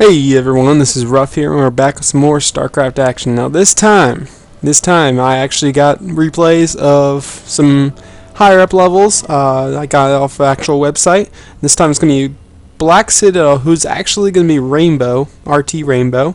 Hey everyone, this is Ruff here, and we're back with some more StarCraft action. Now this time I actually got replays of some higher up levels. I got it off the actual website. This time it's going to be Black Citadel, who's actually going to be Rainbow, RT Rainbow.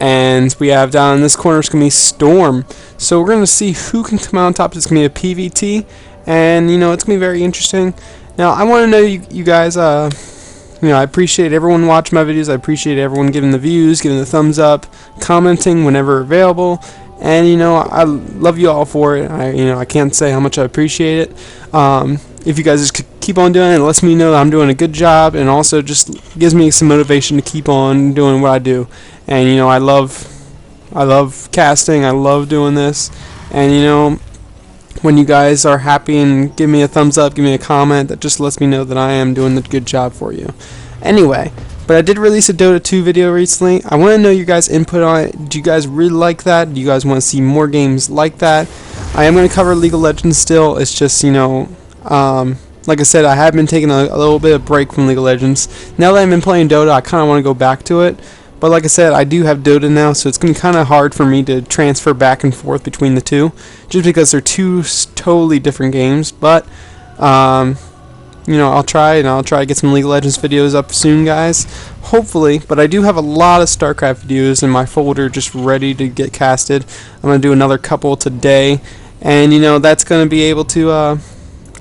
And we have down in this corner, it's going to be Storm. So we're going to see who can come out on top. It's going to be a PvT, and it's going to be very interesting. Now I want to know you guys, I appreciate everyone watching my videos. I appreciate everyone giving the views, giving the thumbs up, commenting whenever available, and I love you all for it. I can't say how much I appreciate it. If you guys just keep on doing it, it lets me know that I'm doing a good job, and also just gives me some motivation to keep on doing what I do. And I love casting. I love doing this, and when you guys are happy and give me a thumbs up, give me a comment, that just lets me know that I am doing the good job for you. Anyway, but I did release a Dota 2 video recently. I want to know your guys' input on it. Do you guys really like that? Do you guys want to see more games like that? I am going to cover League of Legends still. It's just, like I said, I have been taking a little bit of break from League of Legends. Now that I've been playing Dota, I kind of want to go back to it. But like I said, I do have Dota now, so it's going to be kind of hard for me to transfer back and forth between the two, just because they're two totally different games. But I'll try to get some League of Legends videos up soon, guys, hopefully. But I do have a lot of StarCraft videos in my folder just ready to get casted. I'm going to do another couple today, and that's going to be able to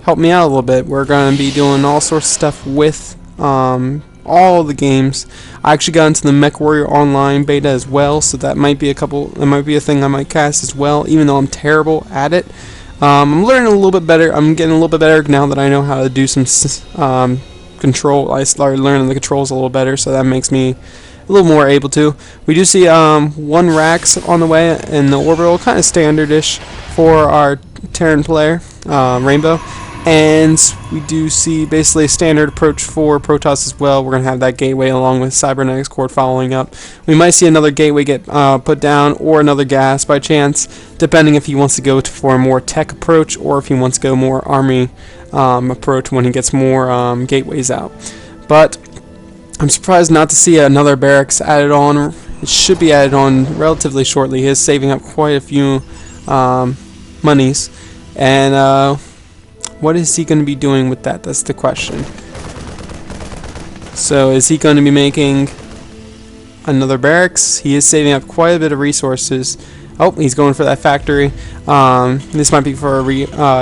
help me out a little bit. We're going to be doing all sorts of stuff with all the games. I actually got into the MechWarrior Online beta as well, so that might be a thing I might cast as well, even though I'm terrible at it. I'm learning a little bit better. I'm getting a little bit better now that I know how to do some control. I started learning the controls a little better, so that makes me a little more able to. We do see one Rax on the way in the orbital, kind of standard-ish for our Terran player, Rainbow. And we do see basically a standard approach for Protoss as well. We're going to have that gateway along with Cybernetics Core following up. We might see another gateway get put down, or another gas by chance, depending if he wants to go for a more tech approach or if he wants to go more army approach when he gets more gateways out. But I'm surprised not to see another barracks added on. It should be added on relatively shortly. He is saving up quite a few monies, and what is he going to be doing with that? That's the question. So is he going to be making another barracks? He is saving up quite a bit of resources. Oh, he's going for that factory. This might be for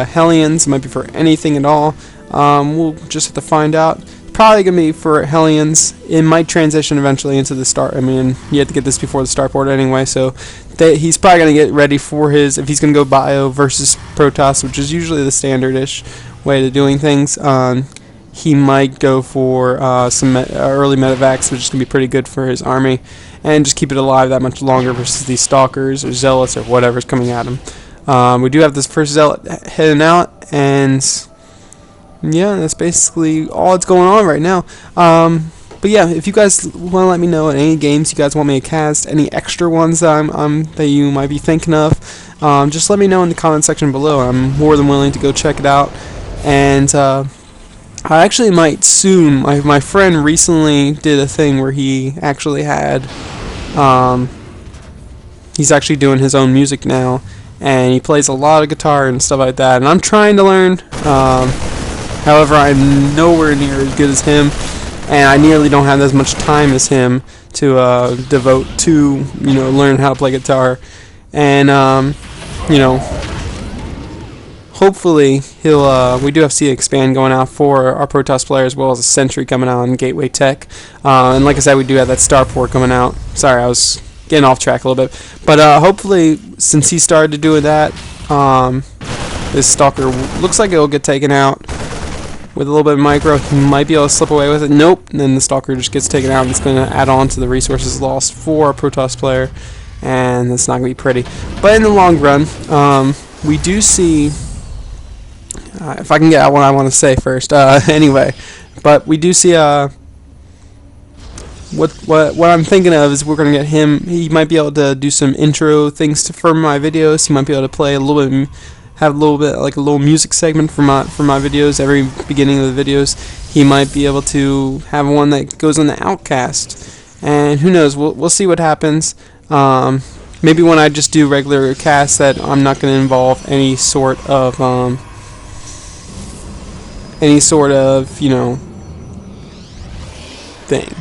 Hellions. It might be for anything at all. We'll just have to find out. Probably going to be for Hellions. It might transition eventually into the start. I mean, you have to get this before the starport anyway, so he's probably going to get ready for his, if he's going to go Bio versus Protoss, which is usually the standard-ish way of doing things. He might go for some early medevacs, which is going to be pretty good for his army, and just keep it alive that much longer versus these Stalkers or Zealots or whatever's coming at him. We do have this first Zealot heading out, and yeah, that's basically all that's going on right now. But yeah, if you guys want to let me know any games you guys want me to cast, any extra ones that you might be thinking of, just let me know in the comment section below. I'm more than willing to go check it out. And I actually might soon. My friend recently did a thing where he actually had, he's actually doing his own music now, and he plays a lot of guitar and stuff like that. And I'm trying to learn. However, I'm nowhere near as good as him, and I nearly don't have as much time as him to devote to learn how to play guitar. And hopefully he'll. We do have See Expand going out for our Protoss player, as well as a Sentry coming out on Gateway Tech. And like I said, we do have that Starport coming out. Sorry, I was getting off track a little bit, but hopefully, since he started doing that, this Stalker looks like it'll get taken out. With a little bit of micro, he might be able to slip away with it. Nope. And then the Stalker just gets taken out, and it's going to add on to the resources lost for a Protoss player, and it's not going to be pretty. But in the long run, we do see, if I can get out what I want to say first, anyway, but we do see what I'm thinking of is we're going to get him. He might be able to do some intro things for my videos. He might be able to play a little bit. Have a little bit like a little music segment for my videos. Every beginning of the videos, he might be able to have one that goes on the Outcast, and who knows, we'll see what happens. Maybe when I just do regular casts that I'm not going to involve any sort of you know, thing.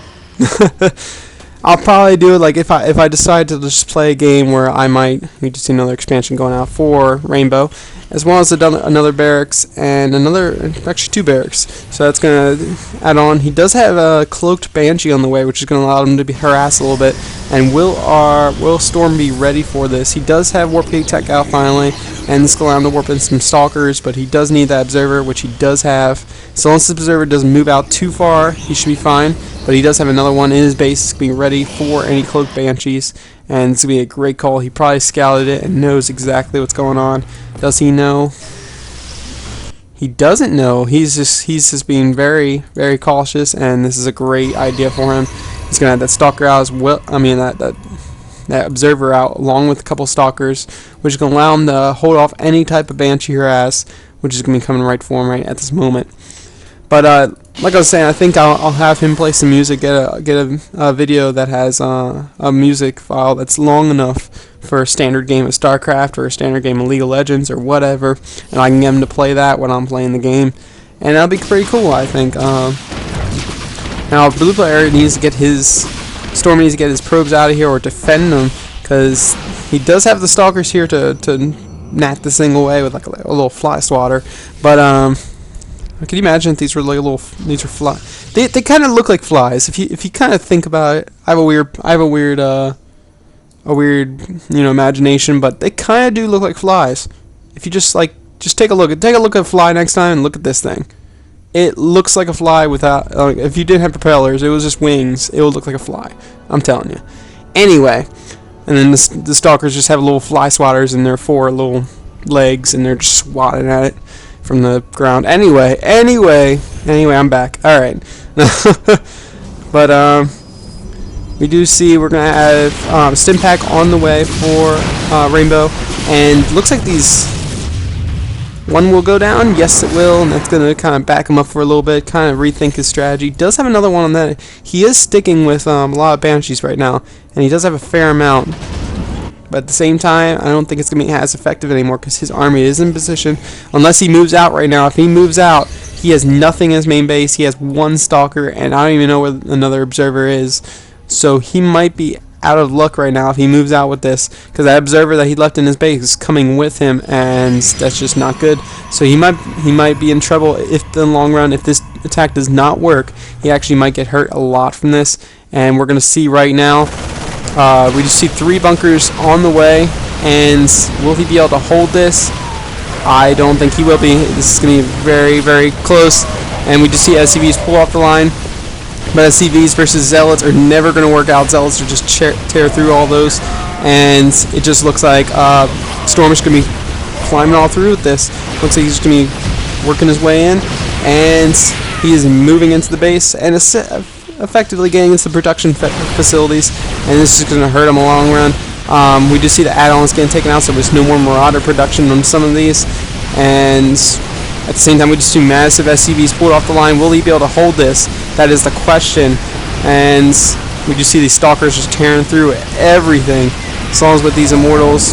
I'll probably do it like if I decide to just play a game where I might need to see another expansion going out for Rainbow, as well as another barracks and actually 2 barracks. So that's gonna add on. He does have a cloaked Banshee on the way, which is gonna allow him to be harassed a little bit. And will Storm be ready for this? He does have Warp Gate Tech out finally, and this will allow him to warp in some Stalkers, but he does need that Observer, which he does have. So once the Observer doesn't move out too far, he should be fine. But he does have another one in his base being ready for any cloaked Banshees, and it's going to be a great call. He probably scouted it and knows exactly what's going on. Does he know? He doesn't know. He's just being very, very cautious, and this is a great idea for him. He's going to have that Stalker out as well. I mean, that Observer out along with a couple Stalkers, which is going to allow him to hold off any type of Banshee harass, which is going to be coming right for him right at this moment. But like I was saying, I think I'll have him play some music, get a video that has a music file that's long enough for a standard game of StarCraft or a standard game of League of Legends or whatever, and I can get him to play that when I'm playing the game, and that'll be pretty cool, I think. Now, blue player needs to get Storm needs to get his probes out of here or defend them, because he does have the Stalkers here to nat this thing away with like a little fly swatter, but can you imagine if these were like these are flies? They kind of look like flies. If you kind of think about it, I have a weird you know, imagination, but they kind of do look like flies. If you just take a look at a fly next time and look at this thing. It looks like a fly without. If you didn't have propellers, it was just wings. It would look like a fly. I'm telling you. Anyway, and then the Stalkers just have little fly swatters in their 4 little legs, and they're just swatting at it from the ground. Anyway, I'm back. Alright. But, we do see we're going to have Stim Pack on the way for Rainbow. And looks like one will go down. Yes, it will. And that's going to kind of back him up for a little bit, kind of rethink his strategy. Does have another one on that. He is sticking with a lot of Banshees right now. And he does have a fair amount. But at the same time, I don't think it's going to be as effective anymore because his army is in position. Unless he moves out right now. If he moves out, he has nothing in his main base. He has 1 Stalker, and I don't even know where another Observer is. So he might be out of luck right now if he moves out with this, because that Observer that he left in his base is coming with him, and that's just not good. So he might be in trouble if in the long run, if this attack does not work. He actually might get hurt a lot from this, and we're going to see right now. We just see 3 bunkers on the way, and will he be able to hold this? I don't think he will be. This is going to be very, very close, and we just see SCVs pull off the line. But SCVs versus Zealots are never going to work out. Zealots are just tear through all those, and it just looks like Storm is going to be climbing all through with this. Looks like he's going to be working his way in, and he is moving into the base and effectively getting into the production facilities, and this is going to hurt him a long run. We do see the add-ons getting taken out, so there's no more Marauder production on some of these, and at the same time we just see massive SCVs pulled off the line. Will he be able to hold this? That is the question, and we just see these Stalkers just tearing through everything, as long as with these Immortals,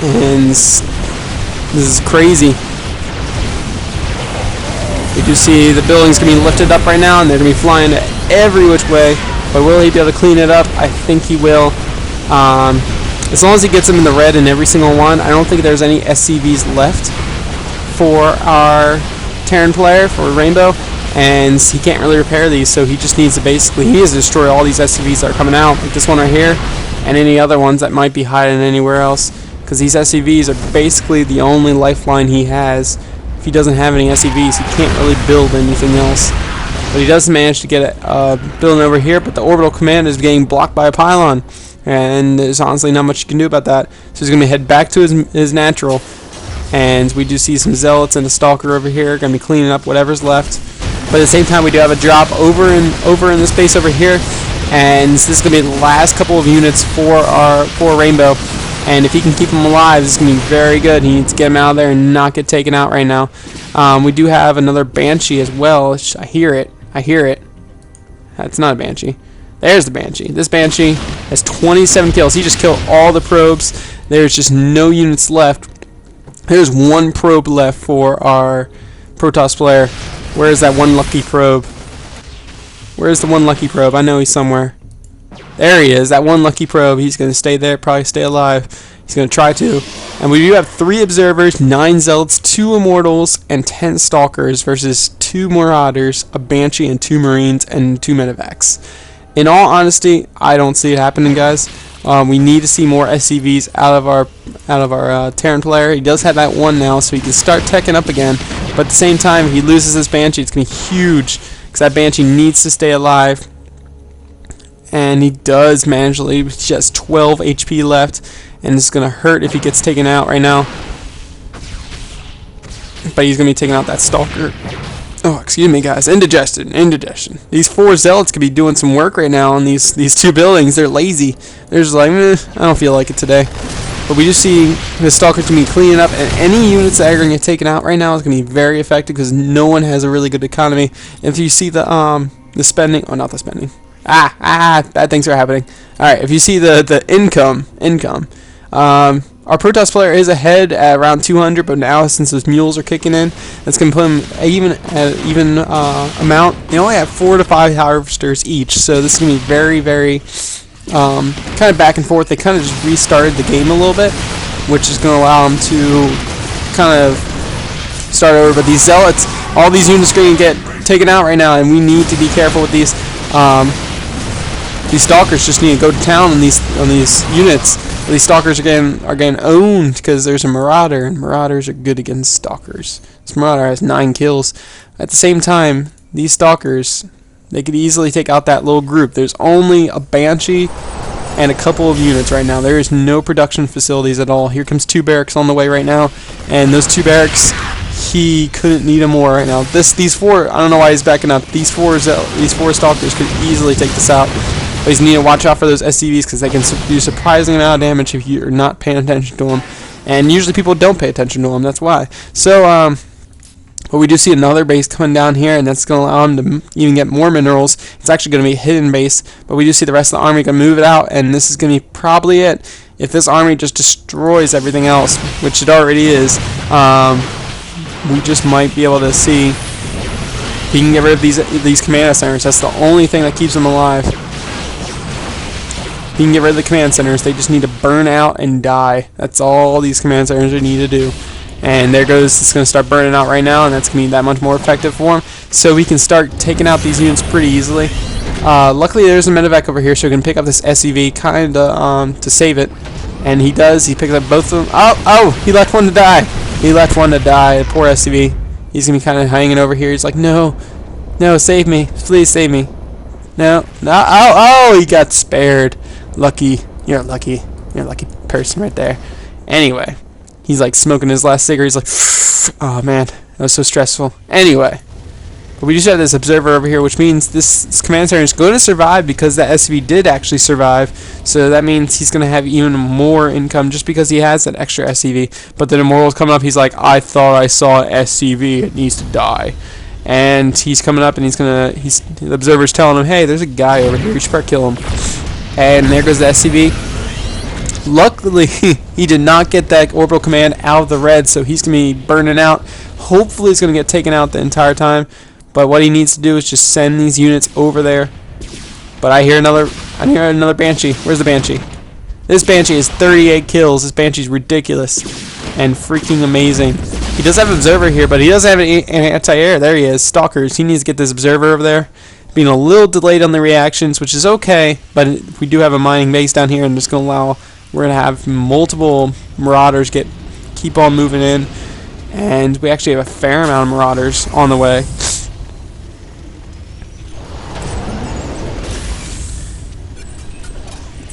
and this is crazy. We do see the building's going to be lifted up right now, and they're going to be flying every which way. But will he be able to clean it up? I think he will. As long as he gets them in the red in every single one, I don't think there's any SCVs left for our Terran player, for Rainbow. And he can't really repair these, so he just needs to he needs to destroy all these SCVs that are coming out, like this one right here, and any other ones that might be hiding anywhere else. Because these SCVs are basically the only lifeline he has. If he doesn't have any SCVs, he can't really build anything else. But he does manage to get it building over here, but the orbital command is getting blocked by a pylon, and there's honestly not much you can do about that. So he's going to head back to his natural, and we do see some Zealots and a Stalker over here, going to be cleaning up whatever's left. But at the same time, we do have a drop over in the space over here, and this is going to be the last couple of units for Rainbow. And if he can keep them alive, this is going to be very good. He needs to get them out of there and not get taken out right now. We do have another Banshee as well. I hear it. That's not a Banshee. There's the Banshee. This Banshee has 27 kills. He just killed all the probes. There's just no units left. There's one probe left for our Protoss player. Where is that one lucky probe? Where's the one lucky probe? I know he's somewhere. There he is. That one lucky probe. He's going to stay there, probably stay alive. He's going to try to. And we do have 3 Observers, 9 Zealots, 2 Immortals, and 10 Stalkers versus 2 Marauders, a Banshee, and 2 Marines, and 2 Medevacs. In all honesty, I don't see it happening, guys. We need to see more SCVs out of our Terran player. He does have that one now, so he can start teching up again. But at the same time, if he loses his Banshee, it's going to be huge, because that Banshee needs to stay alive. And he does manage to leave just 12 HP left, and it's going to hurt if he gets taken out right now. But he's going to be taking out that Stalker. Oh, excuse me, guys. Indigestion. These 4 Zealots could be doing some work right now on these 2 buildings. They're lazy. They're just like, I don't feel like it today. But we just see the Stalkers going to be cleaning up, and any units that are going to get taken out right now is going to be very effective because no one has a really good economy. If you see the spending, oh, not the spending. Bad things are happening. Alright, if you see the income, our Protoss player is ahead at around 200, but now since those mules are kicking in, that's going to put him even amount. They only have 4 to 5 harvesters each, so this is going to be very, very kind of back and forth. They kind of just restarted the game a little bit, which is going to allow them to kind of start over. But these Zealots, all these units are going to get taken out right now, and we need to be careful with these. These Stalkers just need to go to town on these units. These Stalkers are getting owned because there's a Marauder, and Marauders are good against Stalkers. This Marauder has 9 kills. At the same time, these Stalkers, they could easily take out that little group. There's only a Banshee and a couple of units right now. There is no production facilities at all. Here comes 2 barracks on the way right now, and those 2 barracks, he couldn't need them more right now. These 4, I don't know why he's backing up. These 4 Stalkers could easily take this out. But you need to watch out for those SCVs because they can do surprising amount of damage if you're not paying attention to them. And usually people don't pay attention to them. That's why. So, but we do see another base coming down here, and that's going to allow them to even get more minerals. It's actually going to be a hidden base, but we do see the rest of the army going to move it out, and this is going to be probably it. If this army just destroys everything else, which it already is, we just might be able to see he can get rid of these command centers. That's the only thing that keeps them alive. He can get rid of the command centers. They just need to burn out and die. That's all these command centers need to do. And there goes, it's going to start burning out right now, and that's going to be that much more effective for him. So we can start taking out these units pretty easily. Luckily, there's a medevac over here, so we can pick up this SCV kind of to save it. And he does. He picks up both of them. Oh! He left one to die. He left one to die. Poor SCV. He's going to be kind of hanging over here. He's like, no, save me. Please save me. No. Oh, he got spared. Lucky. You're a lucky person right there. Anyway, he's like smoking his last cigarette. He's like, oh man, that was so stressful. Anyway, but we just have this observer over here, which means this command center is going to survive because that SCV did actually survive. So that means he's going to have even more income just because he has that extra SCV. But then Immortal's coming up. He's like, I thought I saw an SCV. It needs to die. And he's coming up, and the observer's telling him, hey, there's a guy over here. You should probably kill him. And there goes the SCV. Luckily, he did not get that orbital command out of the red, so he's going to be burning out. Hopefully, he's going to get taken out the entire time. But what he needs to do is just send these units over there. But I hear another Banshee. Where's the Banshee? This Banshee has 38 kills. This Banshee's ridiculous and freaking amazing. He does have an observer here, but he doesn't have an anti-air. There he is. Stalkers. He needs to get this observer over there. Being a little delayed on the reactions, which is okay, but we do have a mining base down here, and it's going to allow, we're going to have multiple Marauders keep on moving in, and we actually have a fair amount of Marauders on the way.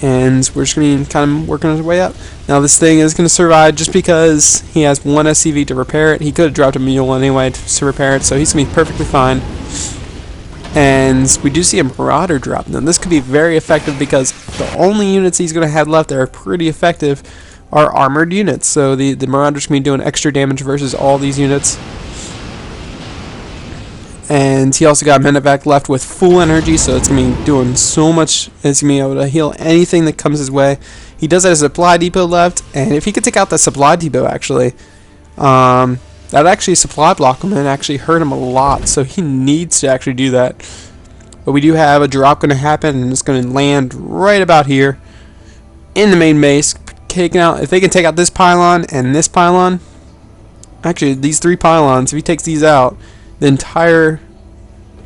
And we're just going to be kind of working our way up. Now this thing is going to survive just because he has one SCV to repair it. He could have dropped a mule anyway to repair it, so he's going to be perfectly fine. And we do see a Marauder drop. Now this could be very effective because the only units he's going to have left that are pretty effective are armored units. So the Marauder's going to be doing extra damage versus all these units. And he also got Medevac left with full energy, so it's going to be doing so much. It's going to be able to heal anything that comes his way. He does have a supply depot left, and if he could take out that supply depot, actually, that actually supply block him and actually hurt him a lot, so he needs to actually do that. But we do have a drop going to happen, and it's going to land right about here in the main base. Taking out, if they can take out this pylon and this pylon, actually these 3 pylons, if he takes these out, the entire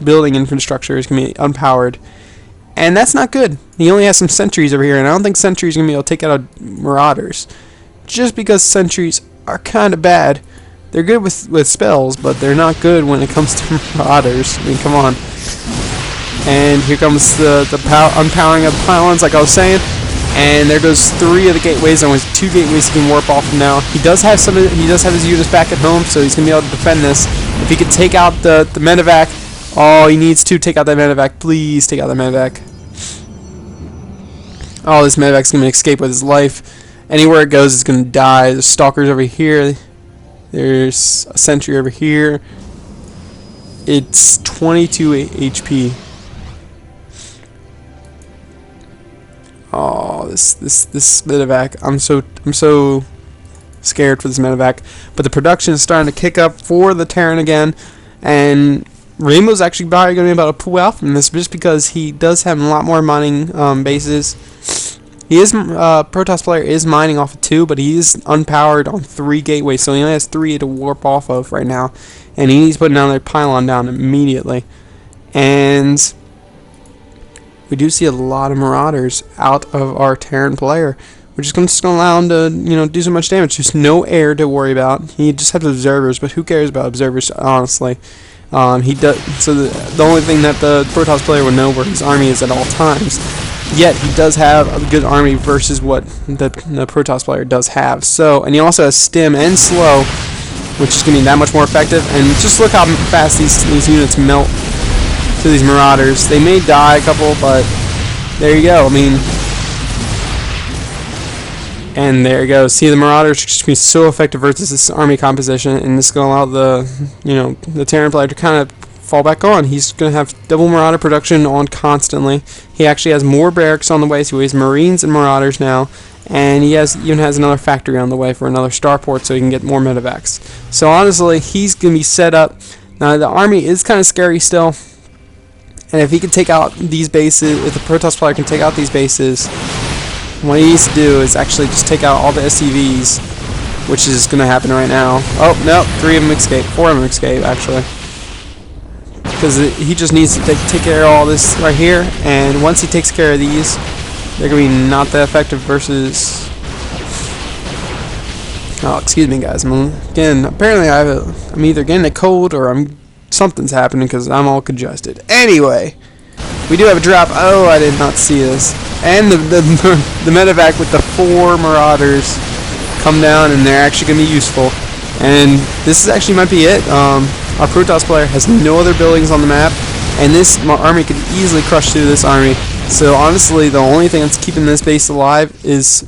building infrastructure is going to be unpowered. And that's not good. He only has some sentries over here, and I don't think sentries are going to be able to take out marauders. Just because sentries are kind of bad. They're good with spells, but they're not good when it comes to marauders. I mean, come on. And here comes the unpowering of the pylons, like I was saying. And there goes 3 of the gateways, and with 2 gateways he can warp off now. He does have his units back at home, so he's gonna be able to defend this. If he could take out the medevac, oh, he needs to take out that medevac. Please take out the medevac. Oh, this medevac's gonna escape with his life. Anywhere it goes, it's gonna die. There's stalkers over here. There's a sentry over here. It's 22 HP. Oh, this medevac. I'm so scared for this medevac. But the production is starting to kick up for the Terran again, and Rainbow's actually probably going to be able to pull out from this just because he does have a lot more mining bases. He is Protoss player is mining off of 2, but he is unpowered on 3 gateways, so he only has 3 to warp off of right now, and he needs to put another pylon down immediately. And we do see a lot of marauders out of our Terran player, which is just going to allow him to, do so much damage. Just no air to worry about. He just has observers, but who cares about observers, honestly? He does. So the only thing that the Protoss player would know where his army is at all times. Yet he does have a good army versus what the Protoss player does have. So, and he also has stim and slow, which is going to be that much more effective. And just look how fast these units melt to these marauders. They may die a couple, but there you go. I mean, and there you go. See, the marauders just be so effective versus this army composition, and this is going to allow the Terran player to kind of fall back on. He's going to have double marauder production on constantly. He actually has more barracks on the way, so he has marines and marauders now, and he even has another factory on the way for another starport, so he can get more medevacs. So honestly, he's going to be set up. Now the army is kind of scary still. And if he can take out these bases, if the Protoss player can take out these bases, what he needs to do is actually just take out all the SCVs, which is going to happen right now. Oh, no, 3 of them escape. 4 of them escape, actually. Because he just needs to take care of all this right here, and once he takes care of these, they're going to be not that effective versus... Oh, excuse me, guys. Apparently I'm either getting a cold or something's happening because I'm all congested. Anyway, we do have a drop. Oh, I did not see this. And the medevac with the 4 marauders come down, and they're actually going to be useful. And this is actually might be it. Our Protoss player has no other buildings on the map, and this army could easily crush through this army. So honestly, the only thing that's keeping this base alive is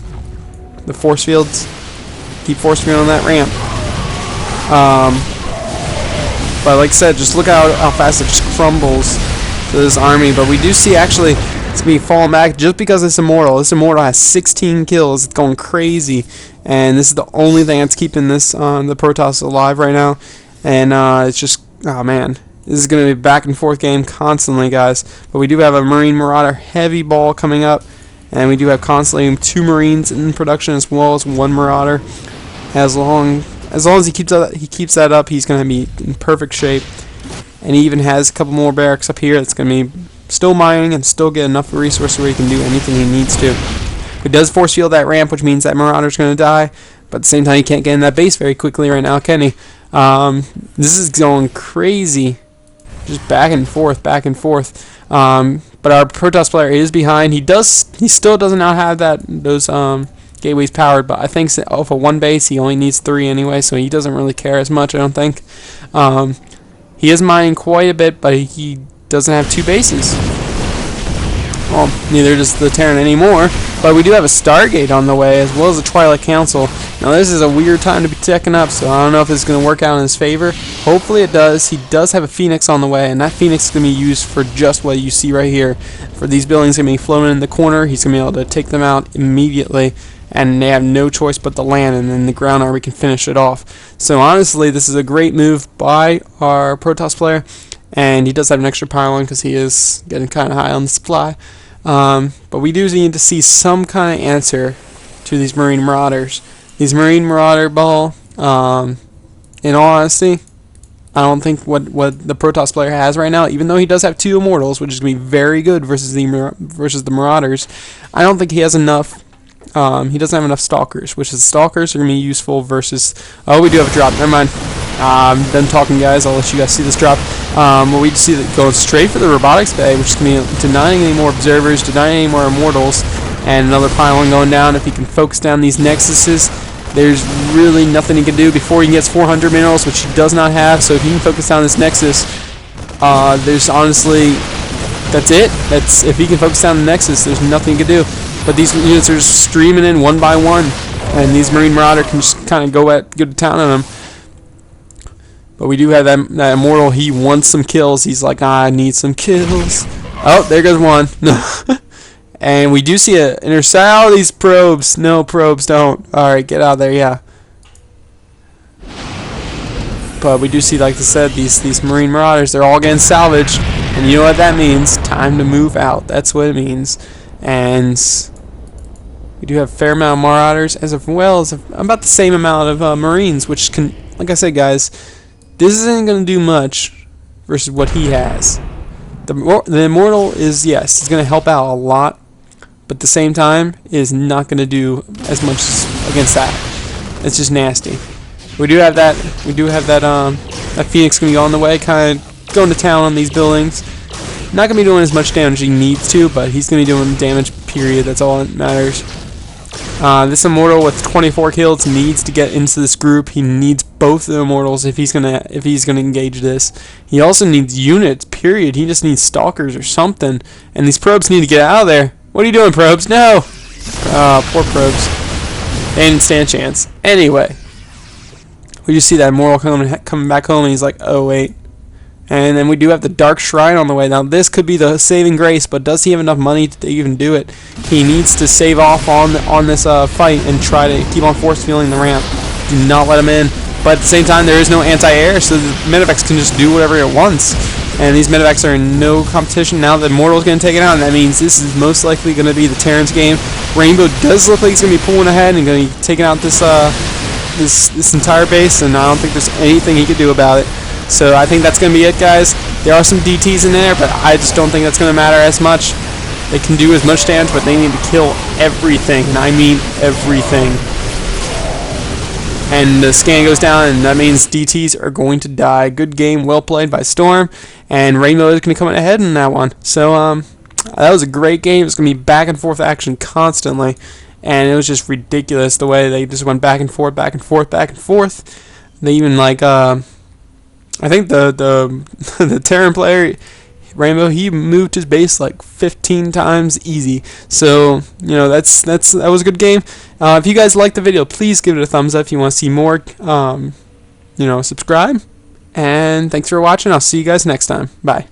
the force fields. Keep force field on that ramp. But like I said, just look how fast it just crumbles to this army. But we do see actually it's going to be falling back just because it's immortal. This immortal has 16 kills. It's going crazy. And this is the only thing that's keeping this the Protoss alive right now. And it's just, oh man, this is going to be a back and forth game constantly, guys. But we do have a Marine Marauder heavy ball coming up. And we do have constantly 2 Marines in production as well as 1 Marauder. As long as he keeps that up, he's going to be in perfect shape. And he even has a couple more barracks up here that's going to be still mining and still get enough resources where he can do anything he needs to. He does force field that ramp, which means that Marauder's going to die. But at the same time, he can't get in that base very quickly right now, can he? This is going crazy. Just back and forth, back and forth. But our Protoss player is behind. He still does not have those gateways powered, but I think off of 1 base he only needs 3 anyway, so he doesn't really care as much, I don't think. He is mining quite a bit, but he doesn't have 2 bases. Well, neither does the Terran anymore, but we do have a Stargate on the way, as well as a Twilight Council, Now this is a weird time to be teching up, so I don't know if it's going to work out in his favor. Hopefully it does. He does have a Phoenix on the way, and that Phoenix is going to be used for just what you see right here. For these buildings going to be floating in the corner, he's going to be able to take them out immediately, and they have no choice but to land, and then the ground army can finish it off. So honestly, this is a great move by our Protoss player, and he does have an extra pylon because he is getting kind of high on the supply. But we do need to see some kind of answer to these Marine Marauders. These Marine Marauder ball, in all honesty, I don't think what the Protoss player has right now, even though he does have 2 Immortals, which is going to be very good versus the Marauders, I don't think he has enough. He doesn't have enough Stalkers, which is Stalkers are going to be useful versus... Oh, we do have a drop. Never mind. I'm done talking, guys. I'll let you guys see this drop. Well, we see that going straight for the Robotics Bay, which is going to be denying any more Observers, denying any more Immortals, and another pylon going down. If he can focus down these Nexuses, there's really nothing he can do before he gets 400 minerals, which he does not have. So if he can focus down this Nexus, there's honestly... That's it. If he can focus down the Nexus, there's nothing he can do. But these units are just streaming in one by one, and these Marine Marauder can just kind of go to town on them. But we do have that Immortal. He wants some kills. He's like, I need some kills. Oh, there goes one. And we do see a intercept. Oh, these probes. No, probes don't. Alright, get out of there, yeah. But we do see, like I said, these Marine Marauders, they're all getting salvaged. And you know what that means? Time to move out. That's what it means. And we do have a fair amount of Marauders, as well as about the same amount of Marines, which can, like I said, guys, this isn't going to do much versus what he has. The Immortal is, yes, it's going to help out a lot, but at the same time, is not going to do as much against that. It's just nasty. We do have that. That Phoenix going to be on the way, kind of going to town on these buildings. Not going to be doing as much damage as he needs to, but he's going to be doing damage, period. That's all that matters. This Immortal with 24 kills needs to get into this group. He needs both the Immortals if he's gonna engage this. He also needs units, period. He just needs Stalkers or something. And these probes need to get out of there. What are you doing, probes? No! Poor probes. They didn't stand a chance. Anyway, we just see that Immortal coming back home, and he's like, oh wait. And then we do have the Dark Shrine on the way. Now this could be the saving grace, but does he have enough money to even do it? He needs to save off on this fight and try to keep on force fielding the ramp. Do not let him in. But at the same time, there is no anti-air, so the Medivacs can just do whatever it wants. And these Medivacs are in no competition. Now the Immortal's going to take it out, and that means this is most likely going to be the Terrans game. Rainbow does look like he's going to be pulling ahead and going to be taking out this entire base, and I don't think there's anything he could do about it. So I think that's going to be it, guys. There are some DTs in there, but I just don't think that's going to matter as much. They can do as much damage, but they need to kill everything, and I mean everything. And the scan goes down, and that means DTs are going to die. Good game, well played by Storm, and Rainbow is going to come ahead in that one. So that was a great game. It's going to be back and forth action constantly, and it was just ridiculous the way they just went back and forth, back and forth, back and forth. They even like I think the Terran player, Rainbow, he moved his base like 15 times easy. So, you know, that was a good game. If you guys liked the video, please give it a thumbs up. If you want to see more, you know, subscribe. And thanks for watching. I'll see you guys next time. Bye.